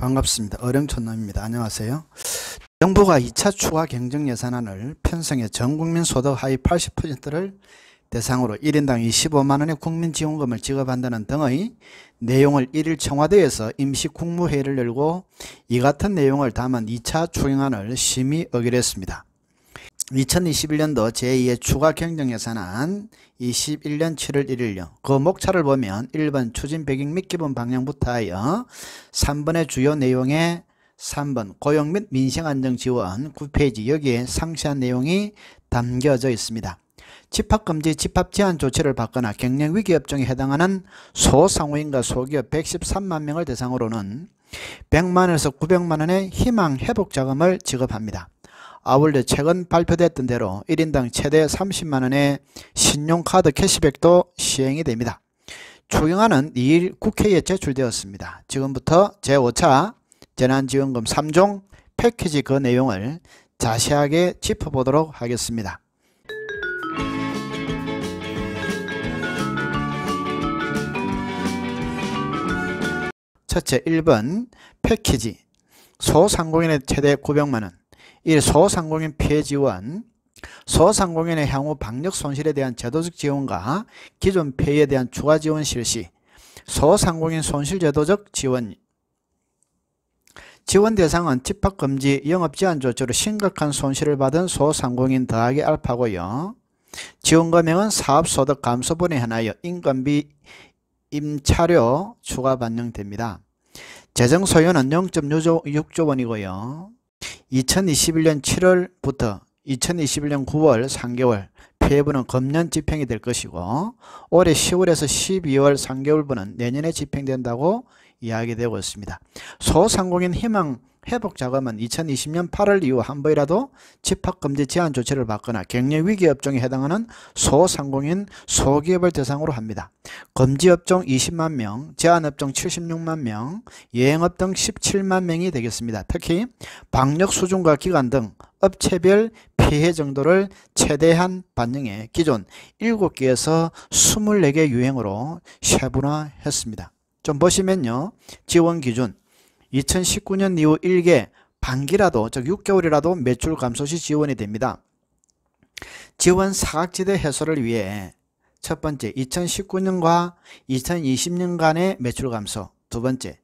반갑습니다. 어령촌놈입니다. 안녕하세요. 정부가 2차 추가 경정 예산안을 편성해 전국민 소득 하위 80%를 대상으로 1인당 25만원의 국민지원금을 지급한다는 등의 내용을 1일 청와대에서 임시 국무회의를 열고 이 같은 내용을 담은 2차 추경안을 심의 의결했습니다. 2021년도 제2의 추가 경정 예산안 21년 7월 1일요. 그 목차를 보면 1번 추진 배경 및 기본 방향부터 하여 3번의 주요 내용에 3번 고용 및 민생 안정 지원 9페이지 여기에 상세한 내용이 담겨져 있습니다. 집합금지 집합 제한 조치를 받거나 경영 위기 업종에 해당하는 소상공인과 소기업 113만 명을 대상으로는 100만원에서 900만원의 희망 회복 자금을 지급합니다. 아울러 최근 발표됐던 대로 1인당 최대 30만원의 신용카드 캐시백도 시행이 됩니다. 추경안은 2일 국회에 제출되었습니다. 지금부터 제5차 재난지원금 3종 패키지 그 내용을 자세하게 짚어보도록 하겠습니다. 첫째 1번 패키지 소상공인의 최대 900만원 1. 소상공인 피해 지원 소상공인의 향후 방역 손실에 대한 제도적 지원과 기존 피해에 대한 추가 지원 실시 소상공인 손실 제도적 지원 지원 대상은 집합금지 영업제한 조치로 심각한 손실을 받은 소상공인 더하기 알파고요. 지원 금액은 사업소득 감소분에 한하여 인건비 임차료 추가 반영됩니다. 재정 소요는 0.6조 원이고요. 2021년 7월부터 2021년 9월 3개월 피해분은 금년 집행이 될 것이고 올해 10월에서 12월 3개월분은 내년에 집행된다고 이야기되고 있습니다. 소상공인 희망 회복자금은 2020년 8월 이후 한 번이라도 집합금지 제한 조치를 받거나 경영위기 업종에 해당하는 소상공인 소기업을 대상으로 합니다. 금지업종 20만 명, 제한업종 76만 명, 여행업 등 17만 명이 되겠습니다. 특히 방역 수준과 기간 등 업체별 피해 정도를 최대한 반영해 기존 7개에서 24개 유형으로 세분화했습니다. 좀 보시면요. 지원 기준 2019년 이후 1개 반기라도 즉 6개월이라도 매출 감소 시 지원이 됩니다. 지원 사각지대 해소를 위해 첫 번째 2019년과 2020년간의 매출 감소 두 번째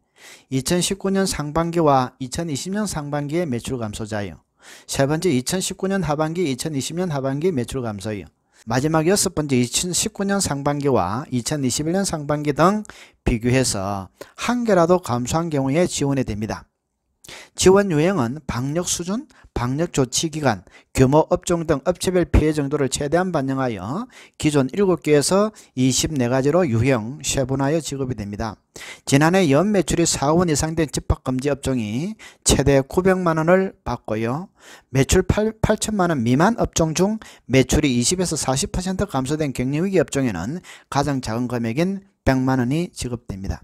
2019년 상반기와 2020년 상반기의 매출 감소자요. 세 번째 2019년 하반기 2020년 하반기 매출 감소요. 마지막 여섯 번째 2019년 상반기와 2021년 상반기 등 비교해서 한 개라도 감소한 경우에 지원이 됩니다. 지원 유형은 방역 수준, 방역 조치 기간, 규모 업종 등 업체별 피해 정도를 최대한 반영하여 기존 7개에서 24가지로 유형 세분화하여 지급이 됩니다. 지난해 연 매출이 4억 원 이상 된 집합금지 업종이 최대 900만원을 받고요. 매출 8천만원 미만 업종 중 매출이 20에서 40% 감소된 경영위기 업종에는 가장 작은 금액인 100만원이 지급됩니다.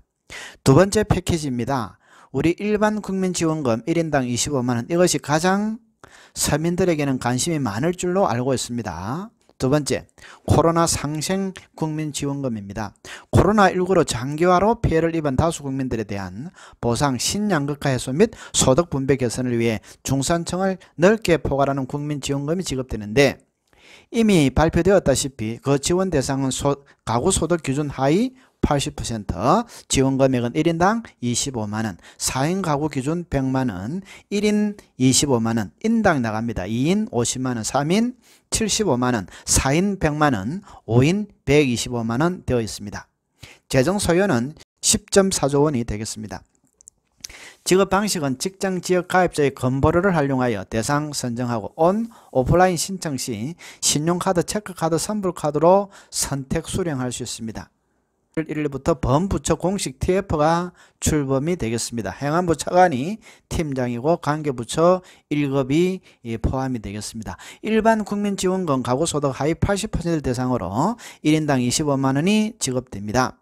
두 번째 패키지입니다. 우리 일반 국민지원금 1인당 25만원 이것이 가장 서민들에게는 관심이 많을 줄로 알고 있습니다. 두 번째 코로나 상생 국민지원금입니다. 코로나19로 장기화로 피해를 입은 다수 국민들에 대한 보상 신양극화 해소 및 소득 분배 개선을 위해 중산층을 넓게 포괄하는 국민지원금이 지급되는데 이미 발표되었다시피 그 지원 대상은 가구 소득 기준 하위 80%, 지원 금액은 1인당 25만원, 4인 가구 기준 100만원, 1인 25만원, 인당 나갑니다. 2인 50만원, 3인 75만원, 4인 100만원, 5인 125만원 되어 있습니다. 재정 소요는 10.4조 원이 되겠습니다. 지급 방식은 직장 지역 가입자의 건보료를 활용하여 대상 선정하고 온, 오프라인 신청 시 신용카드, 체크카드, 선불카드로 선택 수령할 수 있습니다. 1일부터 범부처 공식 TF가 출범이 되겠습니다. 행안부 차관이 팀장이고 관계부처 1급이 포함이 되겠습니다. 일반 국민지원금 가구소득 하위 80%를 대상으로 1인당 25만원이 지급됩니다.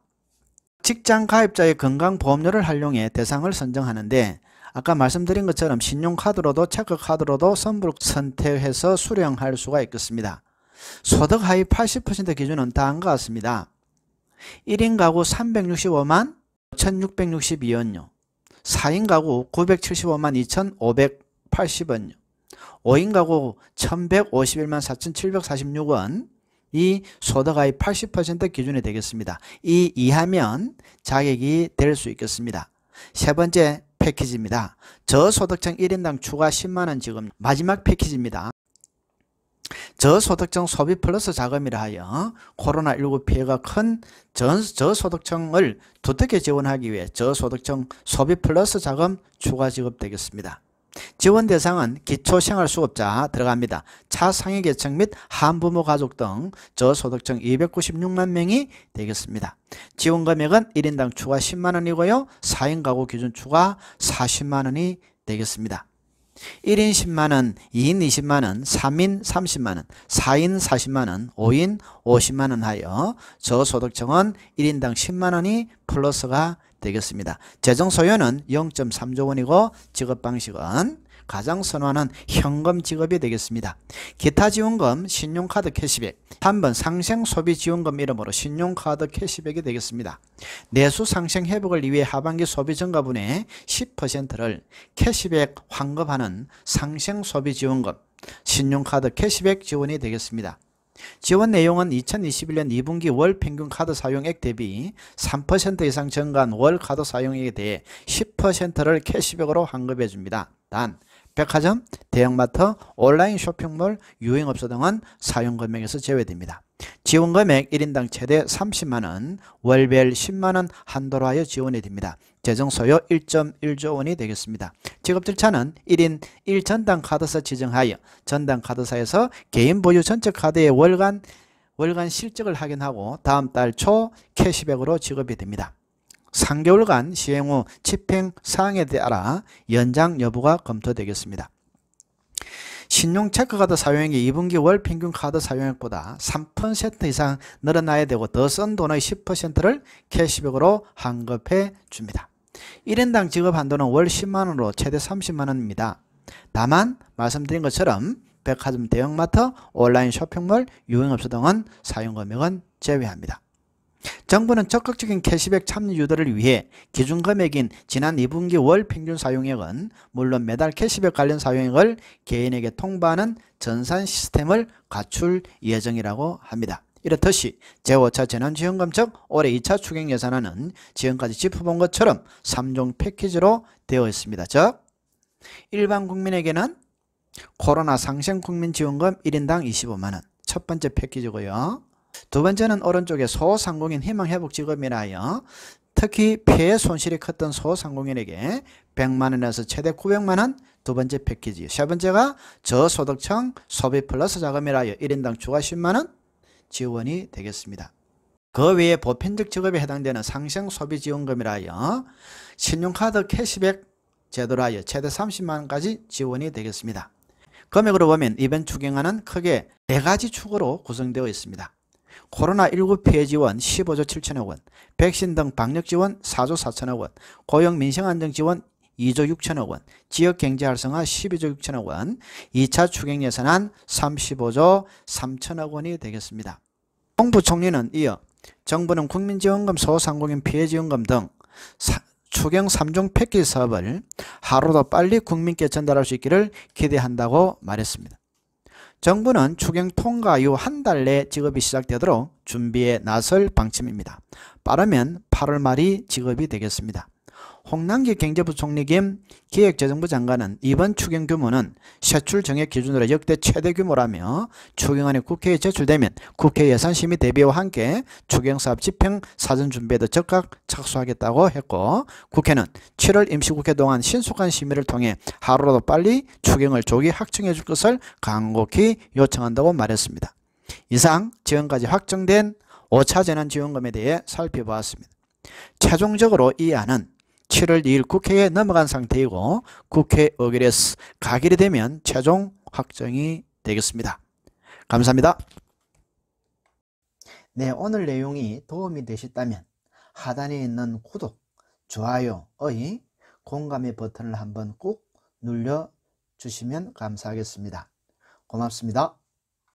직장 가입자의 건강보험료를 활용해 대상을 선정하는데 아까 말씀드린 것처럼 신용카드로도 체크카드로도 선불 선택해서 수령할 수가 있겠습니다. 소득 하위 80% 기준은 다음과 같습니다. 1인 가구 365만 1662원요. 4인 가구 975만 2,580원, 5인 가구 1,151만 4,746원, 이 소득의 80% 기준이 되겠습니다. 이 이하면 자격이 될 수 있겠습니다. 세 번째 패키지입니다. 저소득층 1인당 추가 10만원 지급, 마지막 패키지입니다. 저소득층 소비 플러스 자금이라 하여 코로나19 피해가 큰 저소득층을 두텁게 지원하기 위해 저소득층 소비 플러스 자금 추가 지급되겠습니다. 지원 대상은 기초생활수급자 들어갑니다. 차상위계층 및 한부모 가족 등 저소득층 296만 명이 되겠습니다. 지원 금액은 1인당 추가 10만원이고요. 4인 가구 기준 추가 40만원이 되겠습니다. 1인 10만원, 2인 20만원, 3인 30만원, 4인 40만원, 5인 50만원 하여 저소득층은 1인당 10만원이 플러스가 되겠습니다. 재정 소요는 0.3조 원이고 지급 방식은 가장 선호하는 현금 지급이 되겠습니다. 기타 지원금 신용카드 캐시백, 3번 상생소비지원금 이름으로 신용카드 캐시백이 되겠습니다. 내수 상생 회복을 위해 하반기 소비 증가분의 10%를 캐시백 환급하는 상생소비지원금 신용카드 캐시백 지원이 되겠습니다. 지원 내용은 2021년 2분기 월 평균 카드 사용액 대비 3% 이상 증가한 월 카드 사용액에 대해 10%를 캐시백으로 환급해 줍니다. 단 백화점, 대형마트, 온라인 쇼핑몰, 유흥업소 등은 사용 금액에서 제외됩니다. 지원 금액 1인당 최대 30만원, 월별 10만원 한도로 하여 지원이 됩니다. 재정 소요 1.1조 원이 되겠습니다. 지급 절차는 1인 1전당 카드사 지정하여 전당 카드사에서 개인 보유 전체 카드의 월간 실적을 확인하고 다음 달 초 캐시백으로 지급이 됩니다. 3개월간 시행 후 집행 사항에 따라 연장 여부가 검토되겠습니다. 신용 체크카드 사용액이 2분기 월 평균 카드 사용액보다 3% 이상 늘어나야 되고 더 쓴 돈의 10%를 캐시백으로 환급해 줍니다. 1인당 지급 한도는 월 10만원으로 최대 30만원입니다. 다만 말씀드린 것처럼 백화점, 대형마트, 온라인 쇼핑몰, 유흥업소 등은 사용 금액은 제외합니다. 정부는 적극적인 캐시백 참여 유도를 위해 기준 금액인 지난 2분기 월 평균 사용액은 물론 매달 캐시백 관련 사용액을 개인에게 통보하는 전산 시스템을 갖출 예정이라고 합니다. 이렇듯이 제5차 재난지원금 즉 올해 2차 추경 예산안은 지금까지 짚어본 것처럼 3종 패키지로 되어 있습니다. 즉 일반 국민에게는 코로나 상생국민지원금 1인당 25만원 첫 번째 패키지고요. 두 번째는 오른쪽에 소상공인 희망회복지급이라 하여 특히 피해 손실이 컸던 소상공인에게 100만원에서 최대 900만원 두 번째 패키지. 세 번째가 저소득층 소비플러스 자금이라 하여 1인당 추가 10만원 지원이 되겠습니다. 그 외에 보편적 지급에 해당되는 상생소비지원금이라 하여 신용카드 캐시백 제도로 하여 최대 30만원까지 지원이 되겠습니다. 금액으로 보면 이번 추경안은 크게 4가지 축으로 구성되어 있습니다. 코로나19 피해 지원 15조 7천억 원, 백신 등 방역 지원 4조 4천억 원, 고용 민생 안정 지원 2조 6천억 원, 지역 경제 활성화 12조 6천억 원, 2차 추경 예산안 35조 3천억 원이 되겠습니다. 홍부총리는 이어 정부는 국민지원금, 소상공인 피해지원금 등 추경 3종 패키지 사업을 하루도 빨리 국민께 전달할 수 있기를 기대한다고 말했습니다. 정부는 추경 통과 이후 한 달 내 지급이 시작되도록 준비에 나설 방침입니다. 빠르면 8월 말이 지급이 되겠습니다. 홍남기 경제부총리 겸 기획재정부 장관은 이번 추경 규모는 세출 정액 기준으로 역대 최대 규모라며 추경안이 국회에 제출되면 국회 예산심의 대비와 함께 추경사업 집행 사전 준비에도 적극 착수하겠다고 했고 국회는 7월 임시국회 동안 신속한 심의를 통해 하루라도 빨리 추경을 조기 확정해 줄 것을 간곡히 요청한다고 말했습니다. 이상 지금까지 확정된 5차 재난지원금에 대해 살펴보았습니다. 최종적으로 이 안은 7월 2일 국회에 넘어간 상태이고 국회 의결에서 가결이 되면 최종 확정이 되겠습니다. 감사합니다. 네, 오늘 내용이 도움이 되셨다면 하단에 있는 구독, 좋아요의 공감의 버튼을 한번 꾹 눌러주시면 감사하겠습니다. 고맙습니다.